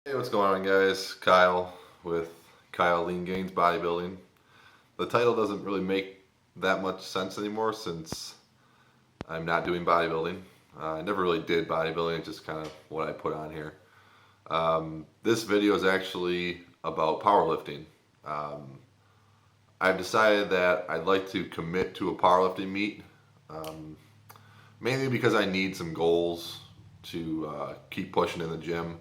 Hey, what's going on, guys? Kyle with Kyle Lean Gains Bodybuilding. The title doesn't really make that much sense anymore since I'm not doing bodybuilding. I never really did bodybuilding, it's just kind of what I put on here. This video is actually about powerlifting. Um, I've decided that I'd like to commit to a powerlifting meet, um, mainly because I need some goals to keep pushing in the gym.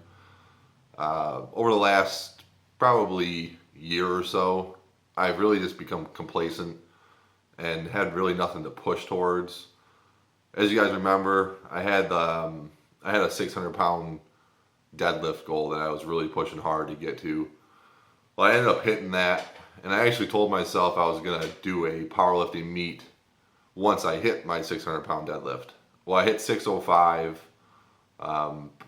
Over the last probably year or so, I've really just become complacent and had really nothing to push towards. As you guys remember, I had a 600-pound deadlift goal that I was really pushing hard to get to. Well, I ended up hitting that, and I actually told myself I was gonna do a powerlifting meet once I hit my 600-pound deadlift. Well, I hit 605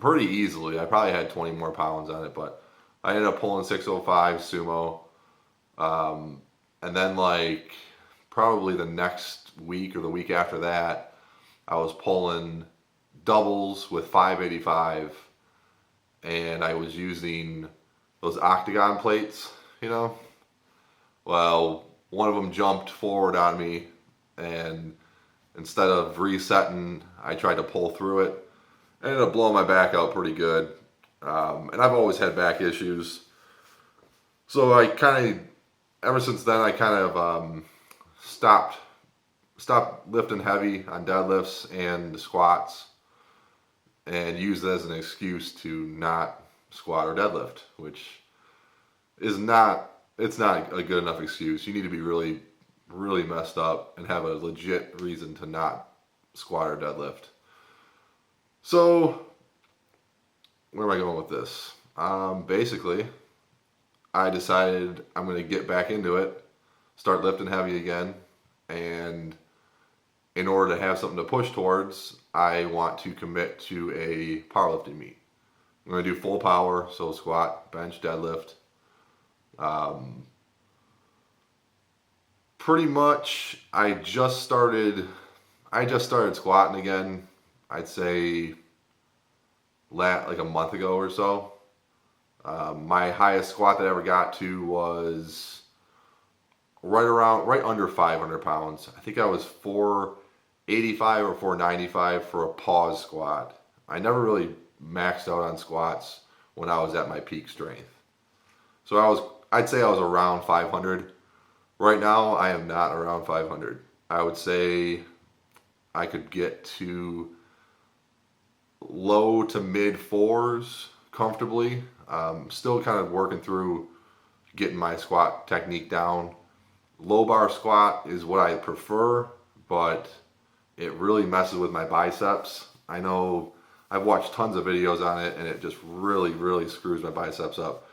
pretty easily. I probably had 20 more pounds on it, but I ended up pulling 605 sumo. And then like probably the next week or the week after that, I was pulling doubles with 585, and I was using those octagon plates, you know. Well, one of them jumped forward on me, and instead of resetting, I tried to pull through it. I ended up blowing my back out pretty good. And I've always had back issues. So I kind of, ever since then, I kind of stopped lifting heavy on deadlifts and squats and used it as an excuse to not squat or deadlift, which is not, it's not a good enough excuse. You need to be really, really messed up and have a legit reason to not squat or deadlift. So, where am I going with this? Basically, I decided I'm going to get back into it, start lifting heavy again, and in order to have something to push towards, I want to commit to a powerlifting meet. I'm going to do full power, so squat, bench, deadlift. Pretty much, I just started squatting again. I'd say like a month ago or so. My highest squat that I ever got to was right under 500 pounds. I think I was 485 or 495 for a pause squat. I never really maxed out on squats when I was at my peak strength. So I'd say I was around 500. Right now, I am not around 500. I would say I could get to low to mid fours comfortably. Still kind of working through getting my squat technique down. Low bar squat is what I prefer, but it really messes with my biceps. I know I've watched tons of videos on it, and it just really, really screws my biceps up,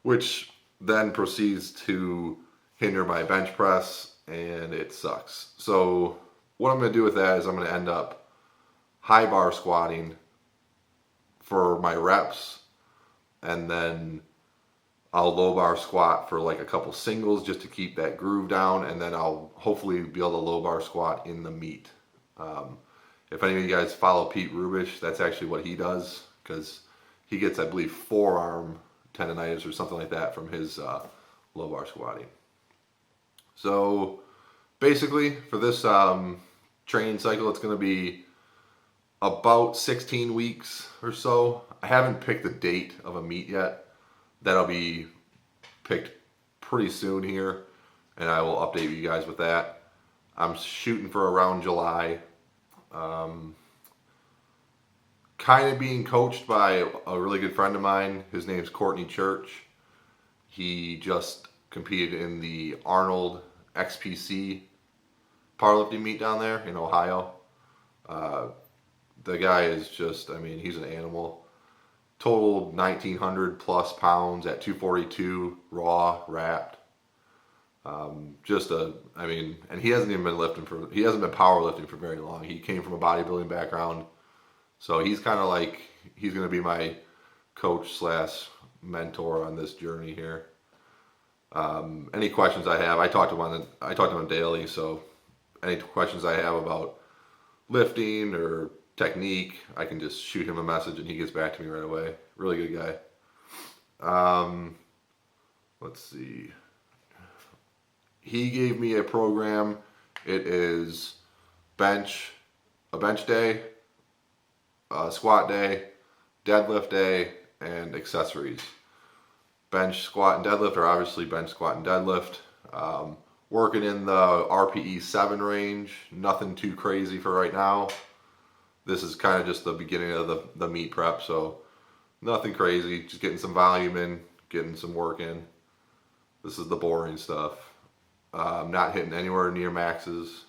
which then proceeds to hinder my bench press, and it sucks. So what I'm going to do with that is I'm going to end up high bar squatting for my reps, and then I'll low bar squat for like a couple singles just to keep that groove down, and then I'll hopefully be able to low bar squat in the meet. If any of you guys follow Pete Rubish, that's actually what he does, because he gets, I believe, forearm tendonitis or something like that from his low bar squatting. So basically for this training cycle, it's going to be about 16 weeks or so. I haven't picked the date of a meet yet. That'll be picked pretty soon here, and I will update you guys with that. I'm shooting for around July. Kind of being coached by a really good friend of mine. His name's Courtney Church. He just competed in the Arnold XPC powerlifting meet down there in Ohio. The guy is just, I mean, he's an animal. Total 1,900 plus pounds at 242 raw wrapped. And he hasn't even been he hasn't been powerlifting for very long. He came from a bodybuilding background. So he's kind of like, he's going to be my coach slash mentor on this journey here. Any questions I have, I talk to him daily. So any questions I have about lifting or technique, I can just shoot him a message and he gets back to me right away. Really good guy. Let's see. He gave me a program. It is a bench day, a squat day, deadlift day, and accessories. Bench, squat, and deadlift are obviously bench, squat, and deadlift. Working in the RPE 7 range, nothing too crazy for right now. This is kind of just the beginning of the meet prep, so nothing crazy, just getting some volume in, getting some work in. This is the boring stuff. I'm not hitting anywhere near maxes.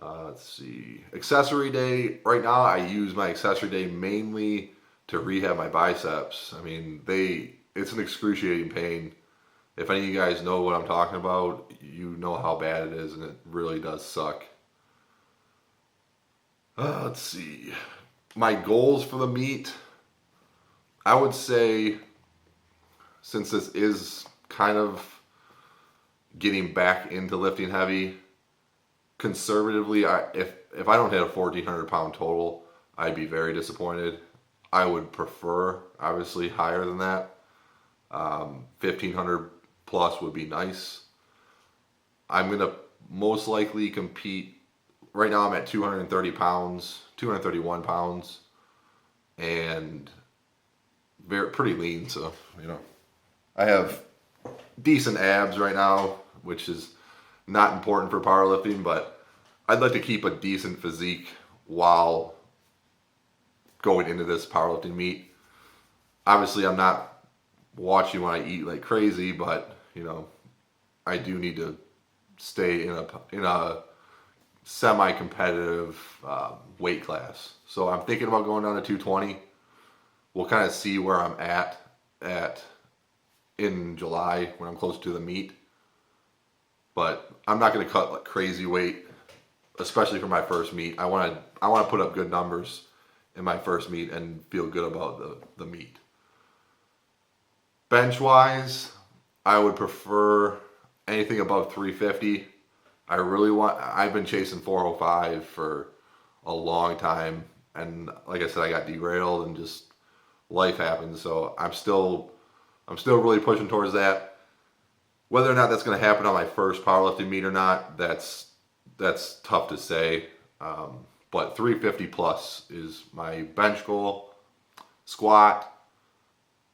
Let's see. Accessory day, right now I use my accessory day mainly to rehab my biceps. I mean, it's an excruciating pain. If any of you guys know what I'm talking about, you know how bad it is, and it really does suck. Let's see. My goals for the meet, I would say, since this is kind of getting back into lifting heavy, conservatively, if I don't hit a 1,400 pound total, I'd be very disappointed. I would prefer, obviously, higher than that. 1,500 plus would be nice. I'm going to most likely compete. Right now I'm at 230 pounds, 231 pounds, and pretty lean. So, I have decent abs right now, which is not important for powerlifting, but I'd like to keep a decent physique while going into this powerlifting meet. Obviously, I'm not watching when I eat like crazy, but I do need to stay in a semi-competitive weight class. So I'm thinking about going down to 220. We'll kind of see where I'm at in July when I'm close to the meet. But I'm not going to cut like crazy weight, especially for my first meet. I want to put up good numbers in my first meet and feel good about the meet. Bench wise, I would prefer anything above 350. I've been chasing 405 for a long time, and like I said, I got derailed and just life happened. So I'm still really pushing towards that. Whether or not that's going to happen on my first powerlifting meet or not, that's tough to say. But 350 plus is my bench goal. Squat,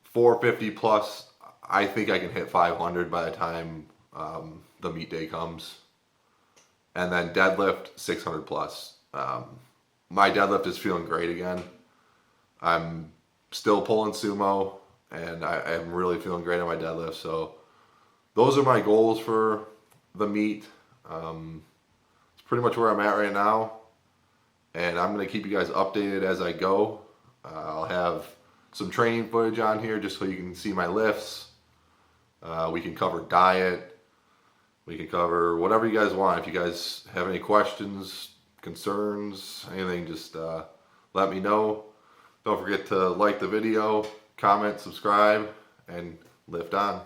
450 plus. I think I can hit 500 by the time the meet day comes. And then deadlift, 600 plus. My deadlift is feeling great again. I'm still pulling sumo, and I'm really feeling great on my deadlift. So those are my goals for the meet. It's pretty much where I'm at right now. And I'm going to keep you guys updated as I go. I'll have some training footage on here just so you can see my lifts. We can cover diet. We can cover whatever you guys want. If you guys have any questions, concerns, anything, just let me know. Don't forget to like the video, comment, subscribe, and lift on.